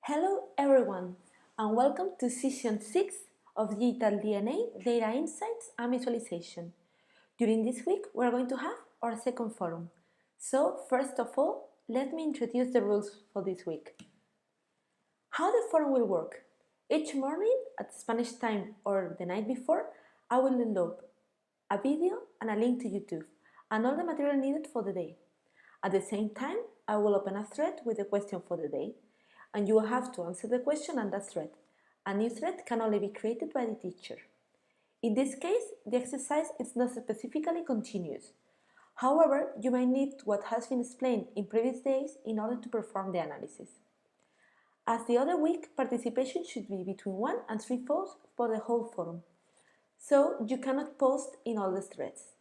Hello everyone and welcome to Session 6 of Digital DNA, Data Insights and Visualization. During this week we are going to have our second forum. So first of all, let me introduce the rules for this week. How the forum will work. Each morning at Spanish time or the night before, I will load a video and a link to YouTube and all the material needed for the day. At the same time, I will open a thread with a question for the day, and you will have to answer the question on that thread. A new thread can only be created by the teacher. In this case, the exercise is not specifically continuous. However, you might need what has been explained in previous days in order to perform the analysis. As the other week, participation should be between 1 and 3 posts for the whole forum, so you cannot post in all the threads.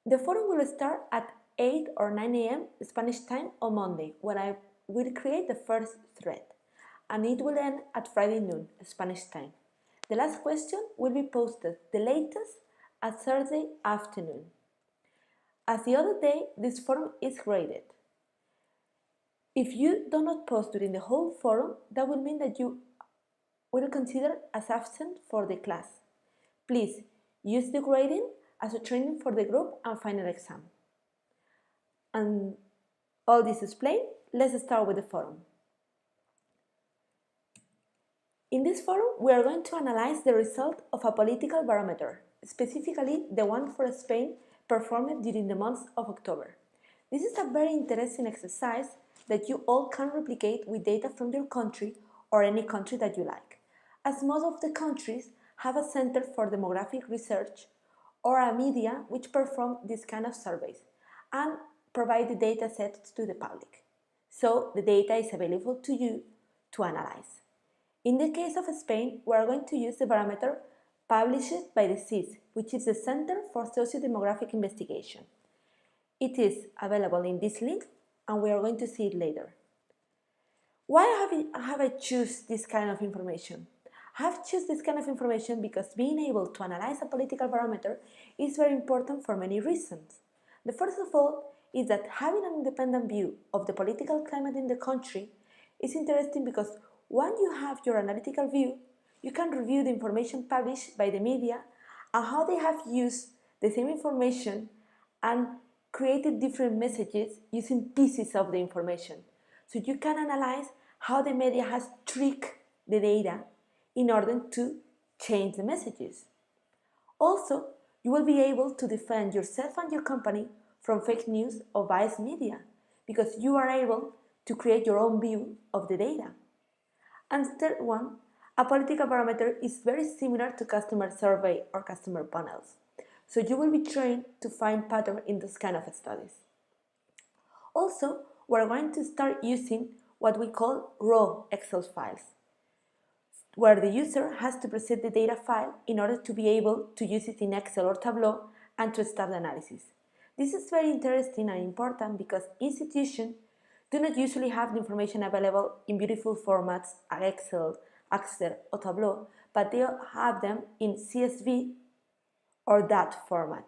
The forum will start at 8 or 9 a.m. Spanish time on Monday, when I will create the first thread, and it will end at Friday noon Spanish time. The last question will be posted the latest at Thursday afternoon. As the other day, this forum is graded. If you do not post during the whole forum, that will mean that you will consider as absent for the class. Please use the grading as a training for the group and final exam. And all this explained, let's start with the forum. In this forum, we are going to analyze the result of a political barometer, specifically the one for Spain performed during the month of October. This is a very interesting exercise that you all can replicate with data from your country or any country that you like, as most of the countries have a center for demographic research or a media which perform this kind of surveys and provide the data sets to the public. So the data is available to you to analyze. In the case of Spain, we are going to use the barometer published by the CIS, which is the Center for Socio-Demographic Investigation. It is available in this link, and we are going to see it later. Why have I chosen this kind of information? I have chosen this kind of information because being able to analyze a political barometer is very important for many reasons. The first of all is that having an independent view of the political climate in the country is interesting because when you have your analytical view, you can review the information published by the media and how they have used the same information and created different messages using pieces of the information. So you can analyze how the media has tricked the data in order to change the messages. Also, you will be able to defend yourself and your company from fake news or biased media because you are able to create your own view of the data. And third one, a political barometer is very similar to customer survey or customer panels. So you will be trained to find patterns in this kind of studies. Also, we're going to start using what we call raw Excel files, where the user has to present the data file in order to be able to use it in Excel or Tableau and to start the analysis. This is very interesting and important because institutions do not usually have the information available in beautiful formats like Excel, Access, or Tableau, but they have them in CSV or DAT format.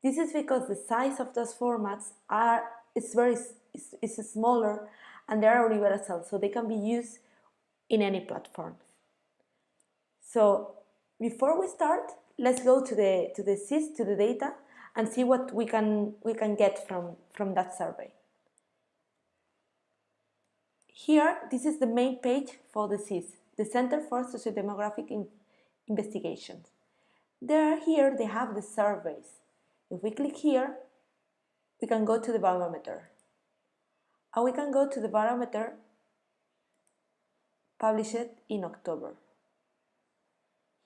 This is because the size of those formats is smaller and they are universal, so they can be used in any platform. So before we start, let's go to the CIS, to the data, and see what we can get from that survey. Here, this is the main page for the CIS, the Center for Sociodemographic Investigations. Here they have the surveys. If we click here, we can go to the barometer. And we can go to the barometer published in October.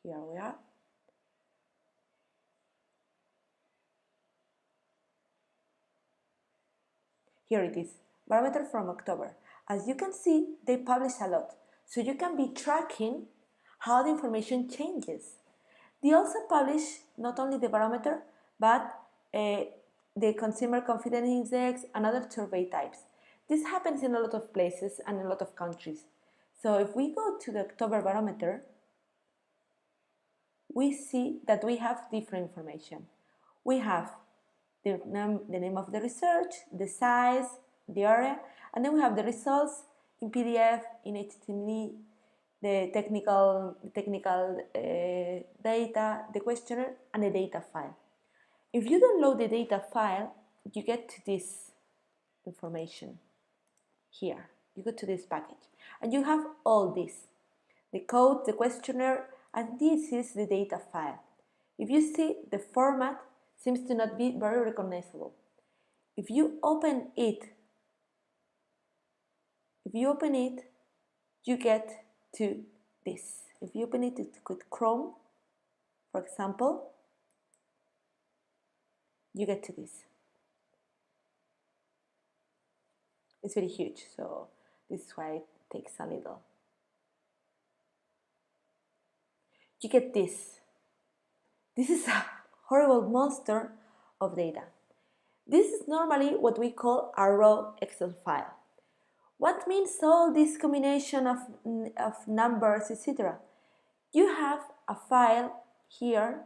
Here we are. Here it is, barometer from October. As you can see, they publish a lot, so you can be tracking how the information changes. They also publish not only the barometer, but the Consumer Confidence Index and other survey types. This happens in a lot of places and in a lot of countries. So if we go to the October barometer, we see that we have different information. We have the name of the research, the size, the area, and then we have the results in PDF, in HTML, the technical data, the questionnaire, and the data file. If you download the data file, you get to this information here. You go to this package, and you have all this: the code, the questionnaire, and this is the data file. If you see, the format seems to not be very recognizable. If you open it, you get to this. If you open it with Chrome, for example, you get to this. It's very huge, so this is why it takes a little. You get this. This is a horrible monster of data. This is normally what we call a raw Excel file. What means all this combination of numbers, etc.? You have a file here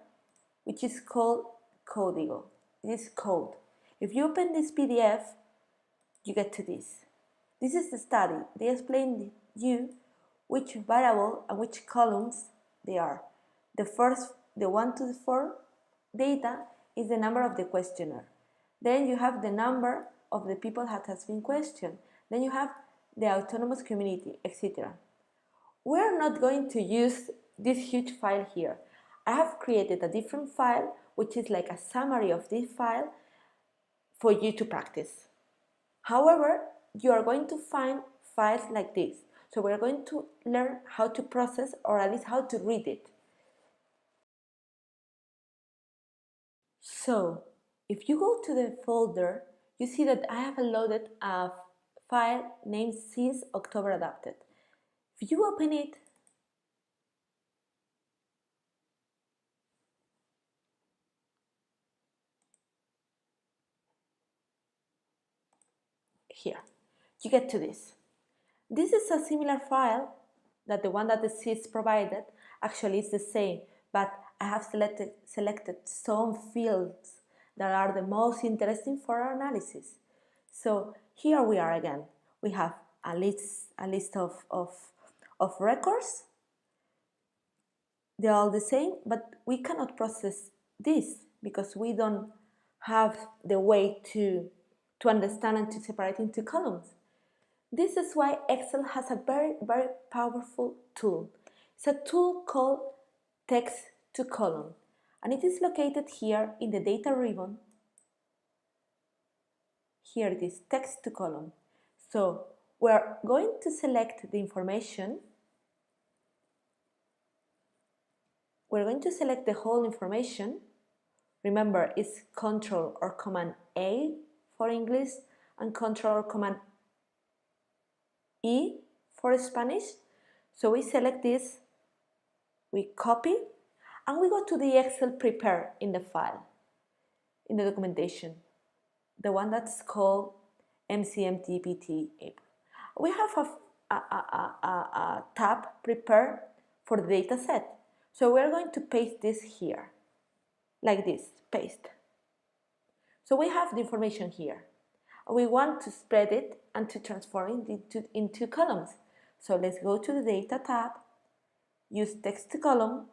which is called Código. This is code. If you open this PDF, you get to this. This is the study. They explain you which variable and which columns they are. The 1 to the 4 data is the number of the questionnaire. Then you have the number of the people that has been questioned. Then you have the autonomous community, etc. We're not going to use this huge file here. I have created a different file, which is like a summary of this file for you to practice. However, you are going to find files like this. So we're going to learn how to process, or at least how to read it. So, if you go to the folder, you see that I have loaded a file named since October adapted. If you open it, here, you get to this. This is a similar file that the one that the SIS provided. Actually, it's the same, but I have selected some fields that are the most interesting for our analysis. So here we are again. We have a list of records. They're all the same, but we cannot process this because we don't have the way to understand and to separate into columns. This is why Excel has a very, very powerful tool. It's a tool called text to column, and it is located here in the data ribbon. Here it is, text to column. So we're going to select the information. We're going to select the whole information. Remember, it's Control or Command A for English and Control or Command E for Spanish. So we select this, we copy, and we go to the Excel prepare in the file, in the documentation, the one that's called MCMTPT April. We have a tab prepare for the data set. So we're going to paste this here, like this, paste. So we have the information here. We want to spread it and to transform it into columns. So let's go to the Data tab, use Text to Column,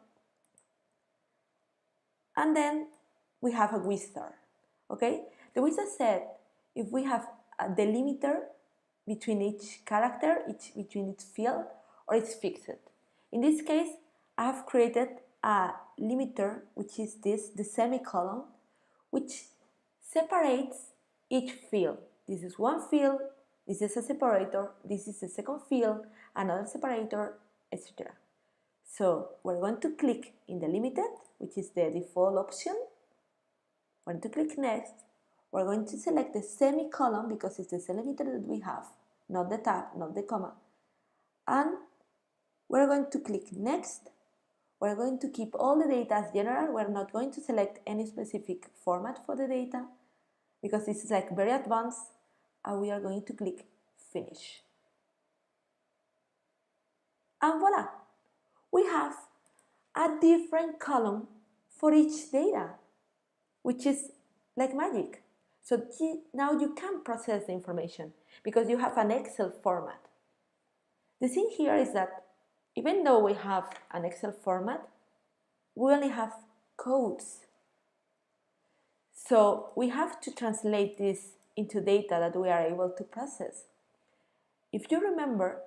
and then we have a wizard. Okay? The wizard said if we have a delimiter between each character, between each field, or it's fixed. In this case, I have created a limiter, which is this, the semicolon, which separates each field. This is one field, this is a separator, this is the second field, another separator, etc. So we're going to click in the limited, which is the default option. We're going to click next. We're going to select the semicolon because it's the delimiter that we have, not the tab, not the comma. And we're going to click next. We're going to keep all the data as general. We're not going to select any specific format for the data because this is like very advanced, and we are going to click finish. And voila, we have a different column for each data, which is like magic. So now you can process the information because you have an Excel format. The thing here is that even though we have an Excel format, we only have codes. So we have to translate this into data that we are able to process. If you remember,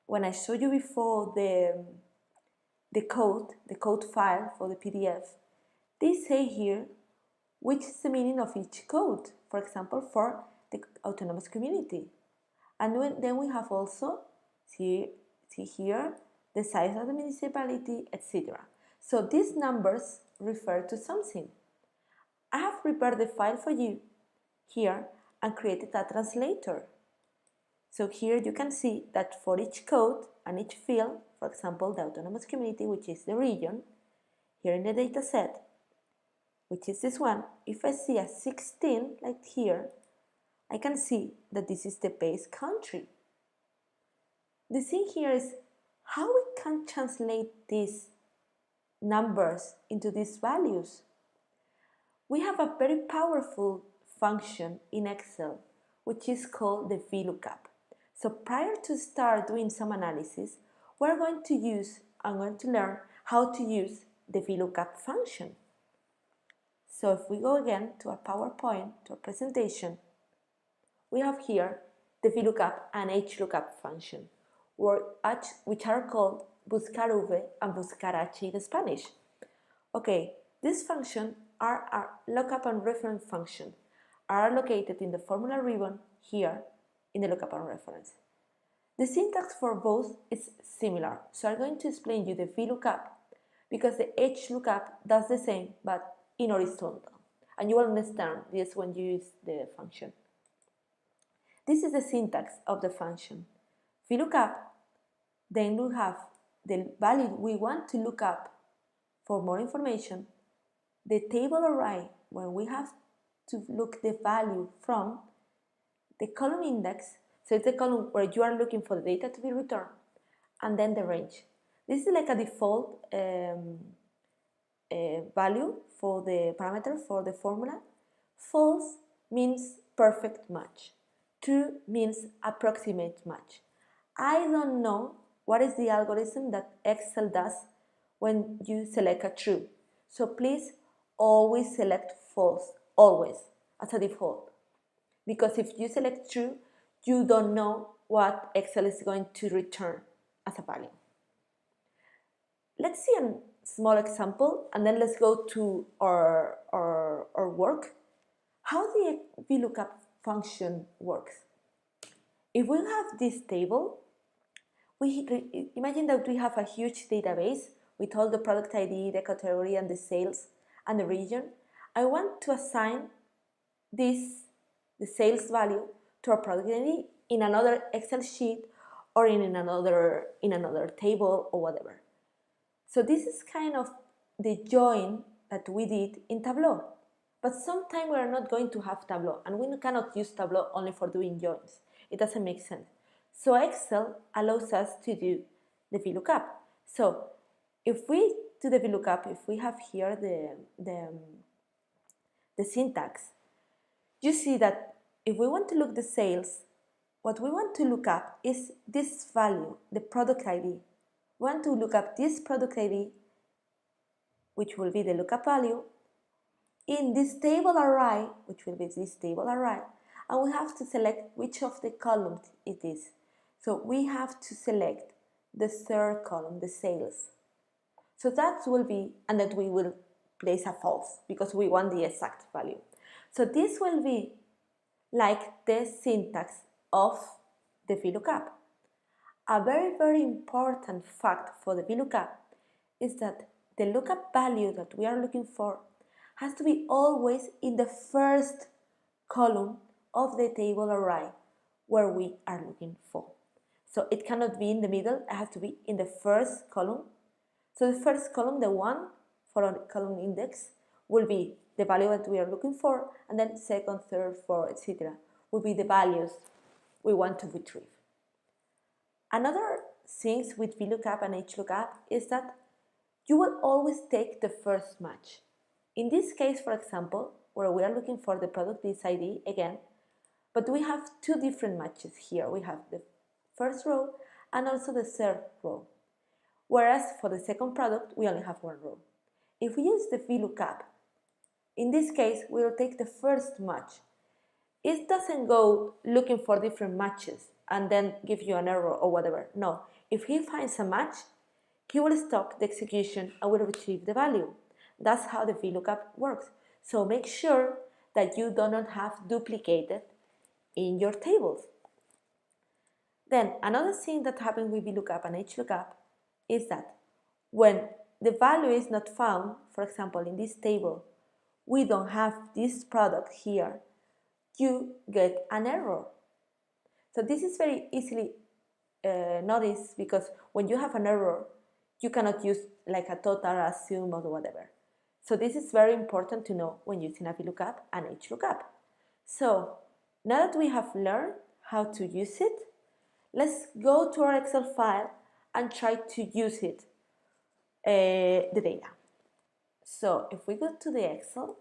when I showed you before the code file for the PDF, they say here which is the meaning of each code, for example, for the autonomous community. And then we have also, see here, the size of the municipality, etc. So these numbers refer to something. I have prepared the file for you here and created a translator. So here you can see that for each code and each field, for example, the autonomous community, which is the region, here in the data set, which is this one, if I see a 16, like here, I can see that this is the base country. The thing here is how we can translate these numbers into these values. We have a very powerful function in Excel, which is called the VLOOKUP. So prior to start doing some analysis, I'm going to learn how to use the VLOOKUP function. So if we go again to a PowerPoint, to a presentation, we have here the VLOOKUP and HLOOKUP function, which are called buscar V and buscar H in Spanish. Okay, this function are a lookup and reference function, are located in the formula ribbon here in the lookup and reference. The syntax for both is similar, so I'm going to explain you the VLOOKUP because the HLOOKUP does the same but in horizontal, and you will understand this when you use the function. This is the syntax of the function. VLOOKUP, then we have the value we want to look up for more information, the table array when we have to look the value from the column index, so it's the column where you are looking for the data to be returned, and then the range. This is like a default value for the parameter for the formula. False means perfect match. True means approximate match. I don't know what is the algorithm that Excel does when you select a true. So please always select false, always, as a default. Because if you select true, you don't know what Excel is going to return as a value. Let's see a small example and then let's go to our work. How the VLOOKUP function works. If we have this table, imagine that we have a huge database with all the product ID, the category, and the sales, and the region. I want to assign the sales value to a product ID in another Excel sheet or in another table or whatever. So this is kind of the join that we did in Tableau. But sometimes we are not going to have Tableau, and we cannot use Tableau only for doing joins. It doesn't make sense. So Excel allows us to do the VLOOKUP. So if we do the VLOOKUP, if we have here the syntax, you see that if we want to look the sales, what we want to look up is this value, the product ID. We want to look up this product ID, which will be the lookup value, in this table array, which will be this table array, and we have to select which of the columns it is. So we have to select the third column, the sales. So that will be, and that we will place a false because we want the exact value. So this will be like the syntax of the VLOOKUP. A very, very important fact for the VLOOKUP is that the lookup value that we are looking for has to be always in the first column of the table array where we are looking for. So it cannot be in the middle, it has to be in the first column. So the first column, the one for a column index, will be the value that we are looking for, and then second, third, fourth, etc. will be the values we want to retrieve. Another thing with VLOOKUP and HLOOKUP is that you will always take the first match. In this case, for example, where we are looking for the product ID again, but we have two different matches here. We have the first row and also the third row. Whereas for the second product, we only have one row. If we use the VLOOKUP, in this case, we will take the first match. It doesn't go looking for different matches and then give you an error or whatever. No, if he finds a match, he will stop the execution and will retrieve the value. That's how the VLOOKUP works. So make sure that you do not have duplicated in your tables. Then another thing that happens with VLOOKUP and HLOOKUP is that when the value is not found, for example, in this table, we don't have this product here, you get an error. So this is very easily noticed because when you have an error, you cannot use like a total, assume, or whatever. So this is very important to know when using a VLOOKUP and HLOOKUP. So now that we have learned how to use it, let's go to our Excel file and try to use it, the data. So if we go to the Excel,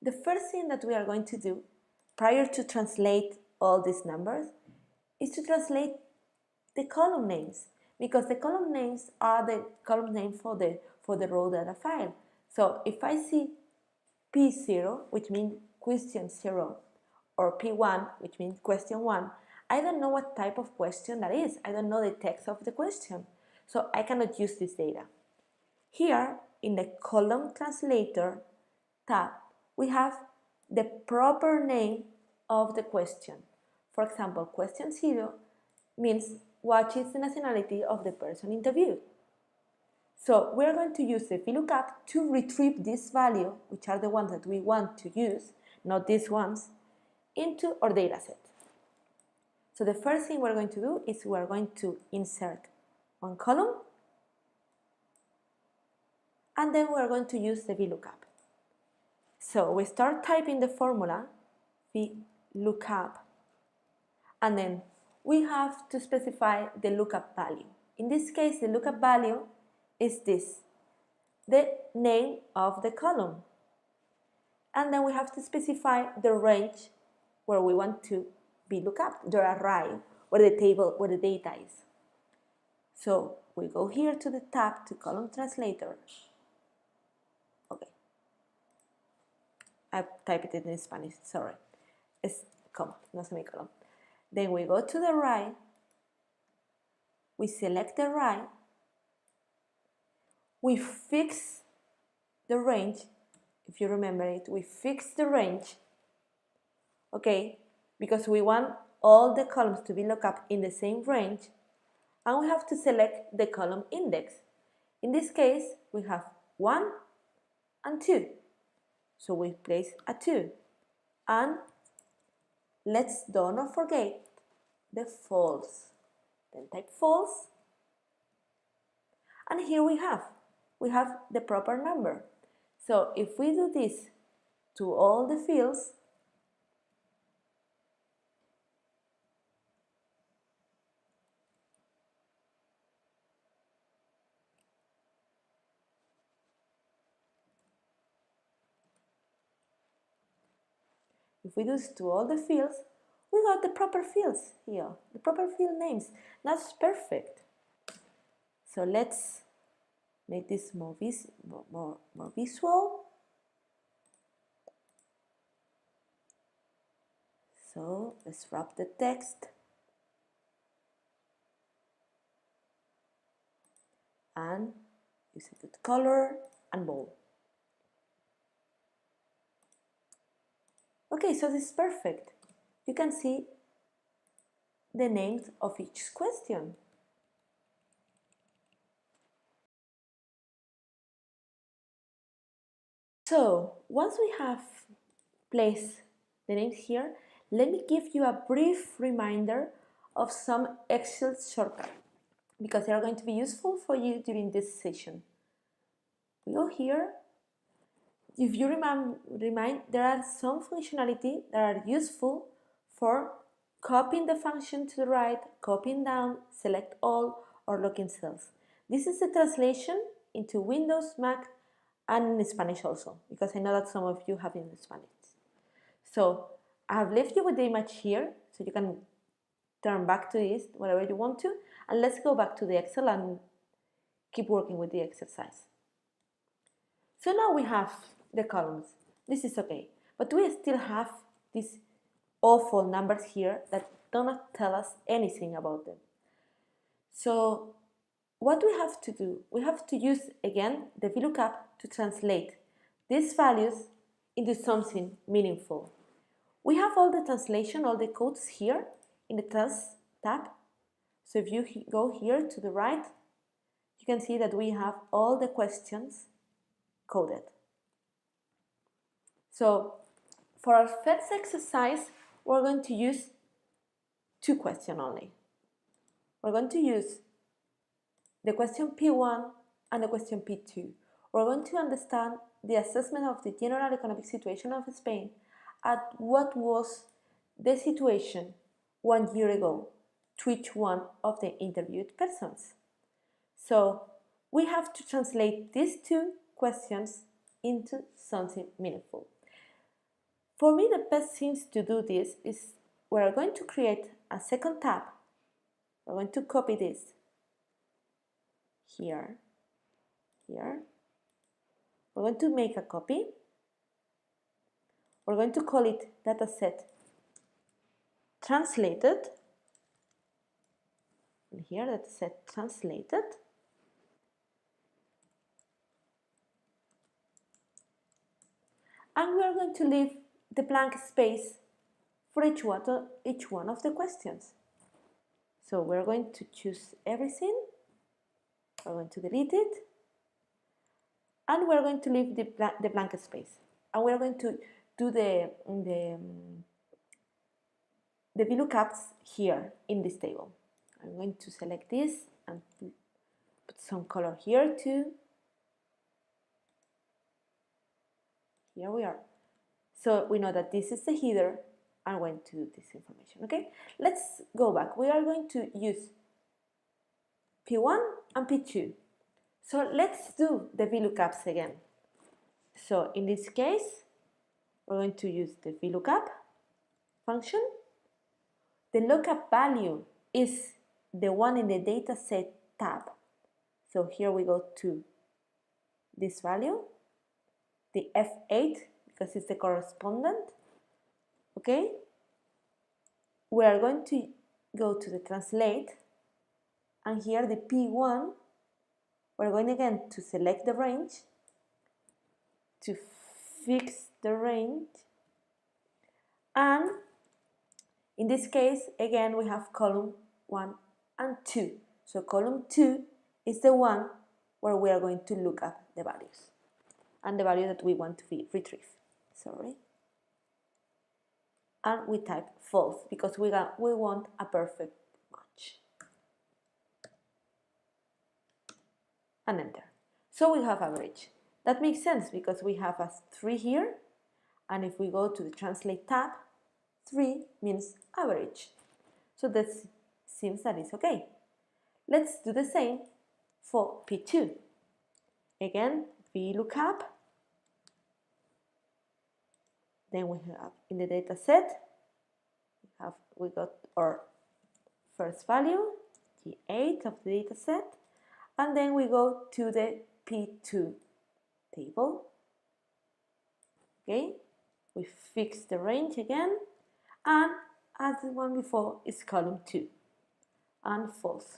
the first thing that we are going to do prior to translate all these numbers is to translate the column names, because the column names are the column name for the raw data file. So if I see P0, which means question 0, or P1, which means question 1, I don't know what type of question that is. I don't know the text of the question, so I cannot use this data. Here in the column translator tab, we have the proper name of the question. For example, question 0 means what is the nationality of the person interviewed. So we're going to use the VLOOKUP to retrieve this value, which are the ones that we want to use, not these ones, into our data set. So the first thing we're going to do is we're going to insert one column, and then we're going to use the VLOOKUP. So we start typing the formula, VLOOKUP, and then we have to specify the lookup value. In this case, the lookup value is this, the name of the column. And then we have to specify the range where we want to be looked up, the array, where the table, where the data is. So we go here to the tab to column translator. Okay, I typed it in Spanish, sorry. It's comma, no semicolon. Then we go to the array, we select the array, we fix the range. If you remember it, we fix the range, okay, because we want all the columns to be looked up in the same range, and we have to select the column index. In this case, we have 1 and 2, so we place a 2, and let's don't forget the false. Then type false, and here we have the proper number. So if we do this to all the fields, we got the proper fields here, the proper field names. That's perfect. So let's make this more visual. So let's wrap the text and use a good color and bold. Okay, so this is perfect. You can see the names of each question. So once we have placed the names here, let me give you a brief reminder of some Excel shortcuts, because they are going to be useful for you during this session. We go here. If you remind, there are some functionality that are useful for copying the function to the right, copying down, select all, or locking cells. This is the translation into Windows, Mac, and in Spanish also, because I know that some of you have in Spanish. So I have left you with the image here, so you can turn back to this, whatever you want to, and let's go back to the Excel and keep working with the exercise. So now we have the columns. This is okay, but we still have these awful numbers here that do not tell us anything about them. So what we have to do, we have to use again the VLOOKUP to translate these values into something meaningful. We have all the translation, all the codes here in the Trans tab. So if you go here to the right, you can see that we have all the questions coded. So for our first exercise, we're going to use 2 questions only. We're going to use the question P1 and the question P2. We're going to understand the assessment of the general economic situation of Spain at what was the situation 1 year ago to each one of the interviewed persons. So we have to translate these 2 questions into something meaningful. For me, the best thing to do this is we're going to create a second tab. We're going to copy this here. We're going to make a copy. We're going to call it dataset translated. And here, dataset translated. And we are going to leave the blank space for each one of the questions. So we're going to choose everything. We're going to delete it. And we're going to leave the blank space. And we're going to do the VLOOKUPs here in this table. I'm going to select this and put some color here too. Here we are. So we know that this is the header and when to do this information. Okay, let's go back. We are going to use P1 and P2. So let's do the VLOOKUPs again. So in this case, we're going to use the VLOOKUP function. The lookup value is the one in the dataset tab. So here we go to this value, the F8, because it's the correspondent. Okay, we are going to go to the translate, and here the P1, we're going again to select the range, to fix the range, and in this case again we have column 1 and 2. So column 2 is the one where we are going to look up the values and the value that we want to retrieve. Sorry. And we type false because we want a perfect match. And enter. So we have average. That makes sense because we have a 3 here, and if we go to the translate tab, 3 means average. So that seems that is okay. Let's do the same for P2. Again, VLOOKUP. Then we have in the data set, we got our first value, G8 of the data set, and then we go to the P2 table. Okay, we fix the range again, and as the one before is column 2 and false.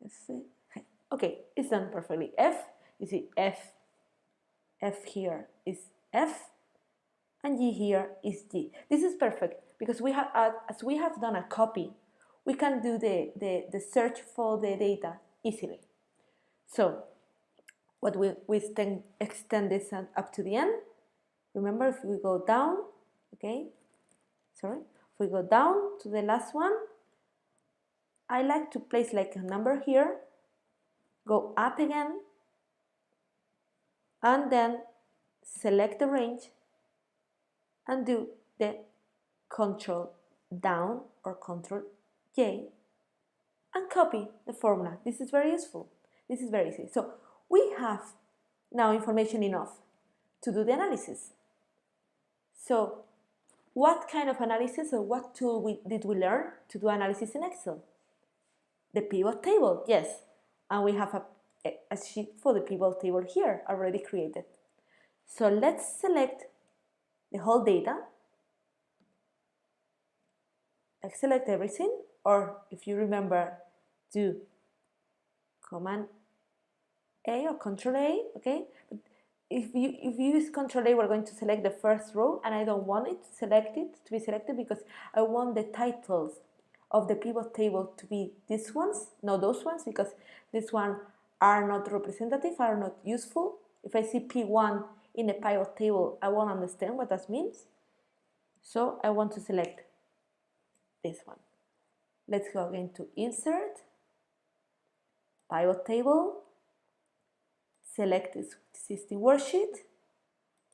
Let's see. Okay, it's done perfectly. F, you see F here is F, and G here is G. This is perfect because we have, as we have done a copy, we can do the search for the data easily. So what we extend this up to the end. Remember, if we go down, okay, sorry, if we go down to the last one, I like to place like a number here, go up again, and then select the range and do the Control down or Control J and copy the formula. This is very useful. This is very easy. So we have now information enough to do the analysis. So what kind of analysis or what tool did we learn to do analysis in Excel? The pivot table, yes. And we have a sheet for the pivot table here already created. So let's select the whole data. Let's select everything, or if you remember, do Command A or Control A, okay? But if you use Control A, we're going to select the first row, and I don't want it to be selected because I want the titles of the pivot table to be these ones, not those ones, because these ones are not representative, are not useful. If I see P1 in a pivot table, I won't understand what that means. So I want to select this one. Let's go again to Insert, Pivot Table, select this existing worksheet,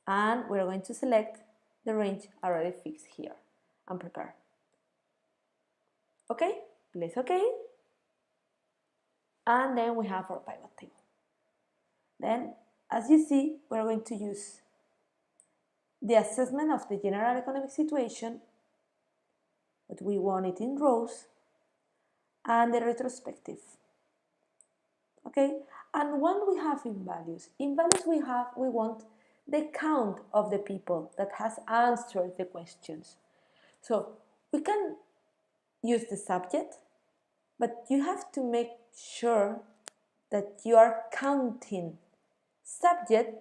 and we're going to select the range already fixed here and prepare. Okay, place OK. And then we have our pivot table. Then, as you see, we're going to use the assessment of the general economic situation, but we want it in rows, and the retrospective. Okay, and when we have in values we want the count of the people that has answered the questions. So we can use the subject, but you have to make sure that you are counting. Subject,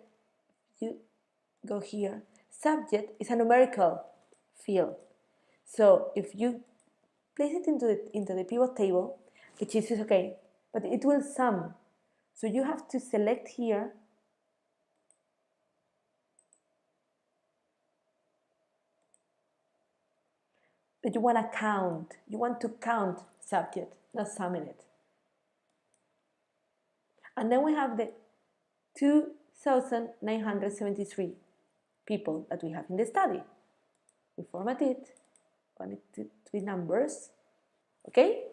you go here, subject is a numerical field. So if you place it into the pivot table, which is okay, but it will sum. So you have to select here that you want to count. You want to count subject, not summing it. And then we have the 2,973 people that we have in the study. We format it, want it to be numbers, okay?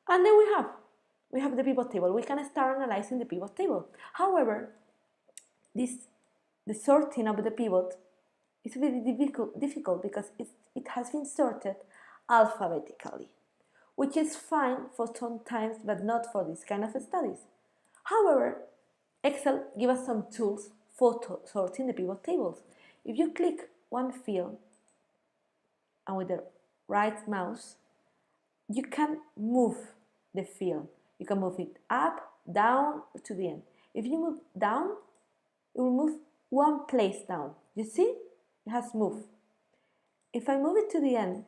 And then we have the pivot table. We can start analyzing the pivot table. However, the sorting of the pivot is very difficult because it has been sorted alphabetically, which is fine for some times, but not for this kind of studies. However, Excel gives us some tools for sorting the pivot tables. If you click one field and with the right mouse, you can move the field. You can move it up, down, to the end. If you move down, it will move one place down. You see? It has moved. If I move it to the end,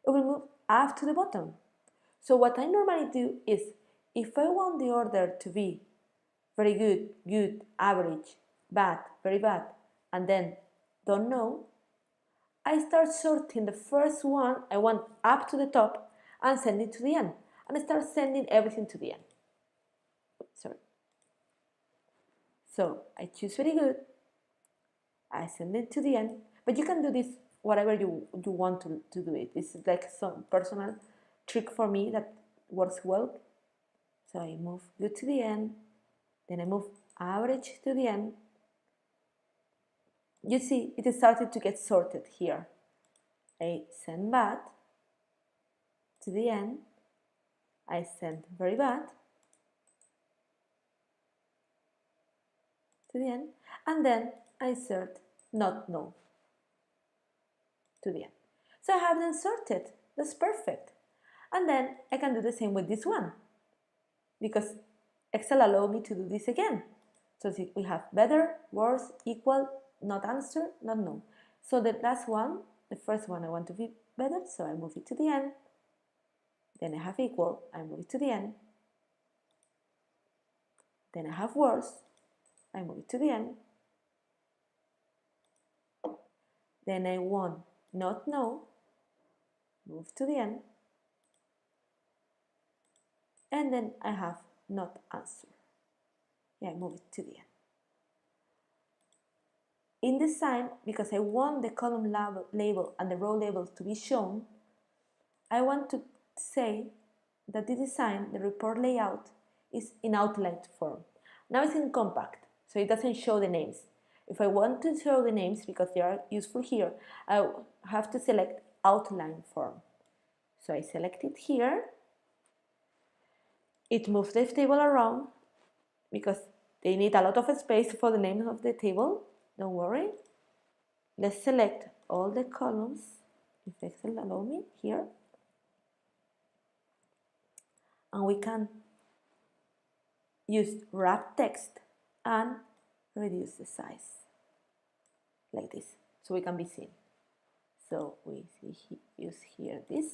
it will move up to the bottom. So what I normally do is, if I want the order to be very good, good, average, bad, very bad, and then don't know, I start sorting the first one I want up to the top and send it to the end. And I start sending everything to the end. Sorry. So I choose very good, I send it to the end, but you can do this whatever you want to do it. It's like some personal trick for me that works well. So I move good to the end, then I move average to the end. You see, it is started to get sorted here. I send bad to the end, I send very bad to the end, and then I insert not know to the end. So I have them sorted. That's perfect. And then I can do the same with this one, because Excel allows me to do this again. So we have better, worse, equal, not answer, not know. So the last one, the first one, I want to be better, so I move it to the end. Then I have equal, I move it to the end. Then I have worse, I move it to the end. Then I want not know, move to the end. And then I have not answer. Yeah, I move it to the end. In design, because I want the column label and the row label to be shown, I want to say that the design, the report layout, is in outline form. Now it's in compact. so it doesn't show the names. If I want to show the names, because they are useful here, I have to select outline form. So I select it here. It moves the table around because they need a lot of space for the names of the table. Don't worry. Let's select all the columns, if Excel allow me, here. And we can use wrap text and reduce the size like this, so we can be seen. So we use here this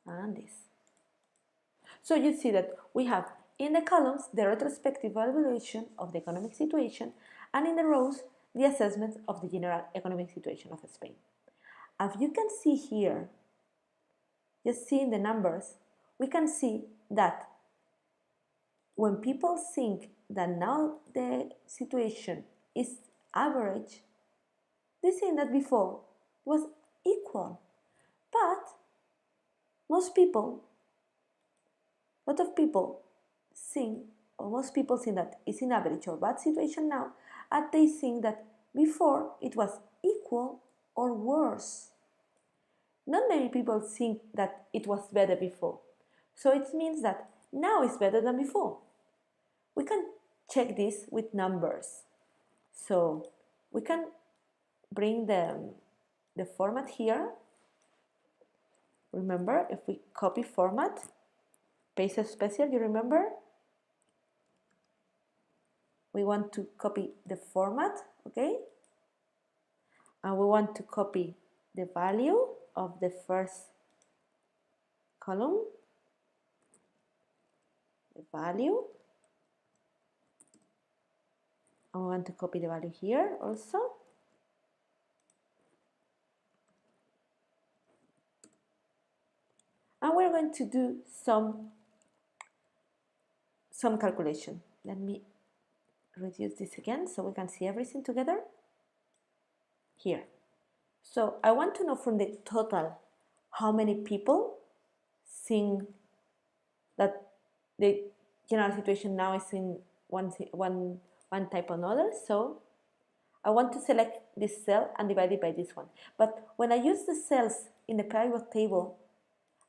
and this. So you see that we have in the columns the retrospective evaluation of the economic situation, and in the rows the assessment of the general economic situation of Spain. As you can see here, just seeing the numbers, we can see that when people think that now the situation is average, they think that before was equal. But most people, a lot of people think, or most people think that it's in average or bad situation now, and they think that before it was equal or worse. Not many people think that it was better before. So it means that now it's better than before. We can check this with numbers. So we can bring the format here. Remember, if we copy format, paste special, you remember? We want to copy the format, okay? And we want to copy the value of the first column, the value, and we want to copy the value here also. And we're going to do some calculation. Let me reduce this again so we can see everything together. Here. So I want to know from the total how many people think that the general situation now is in one type or another. So I want to select this cell and divide it by this one. But when I use the cells in the pivot table,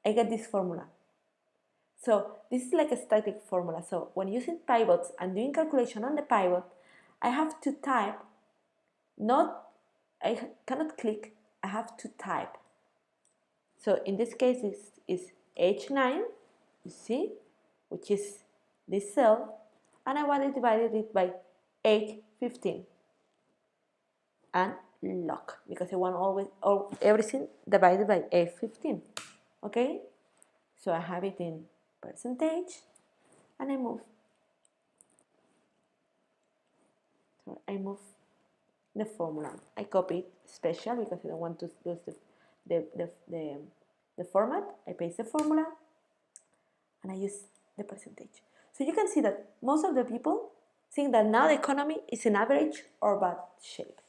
I get this formula. So this is like a static formula. So when using pivots and doing calculation on the pivot, I have to type, I cannot click, I have to type. So in this case, this is H9, you see, which is this cell, and I want to divide it by H15 and lock, because I want everything divided by H15. Okay, so I have it in percentage, and I move. So I move the formula. I copy it special because I don't want to lose the format. I paste the formula, and I use the percentage. So you can see that most of the people think that now the economy is in average or bad shape.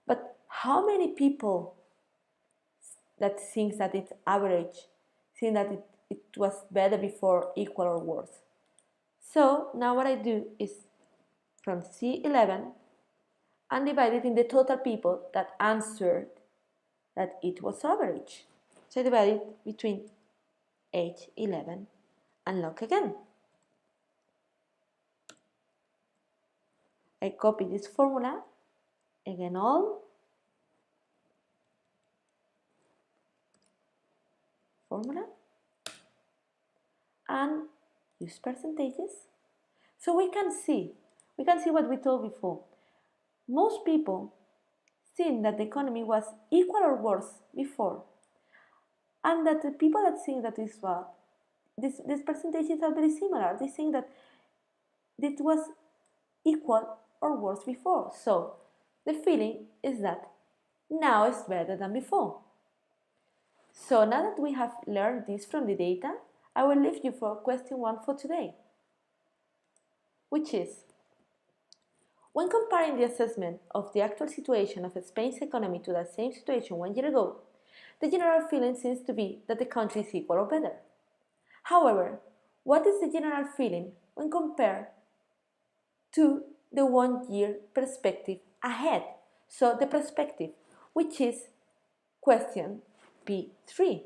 But how many people that thinks that it's average, think that it was better before, equal or worse? So now what I do is from C11 and divide it in the total people that answered that it was average. So I divide it between H11 and lock again. I copy this formula, again all, formula, and use percentages. So we can see what we told before. Most people think that the economy was equal or worse before, and that the people that think that these percentages are very similar. They think that it was equal or worse before. So the feeling is that now it's better than before. So now that we have learned this from the data, I will leave you for question 1 for today, which is, when comparing the assessment of the actual situation of Spain's economy to the same situation 1 year ago, the general feeling seems to be that the country is equal or better. However, What is the general feeling when compared to the 1 year perspective ahead? So the perspective, which is question P3.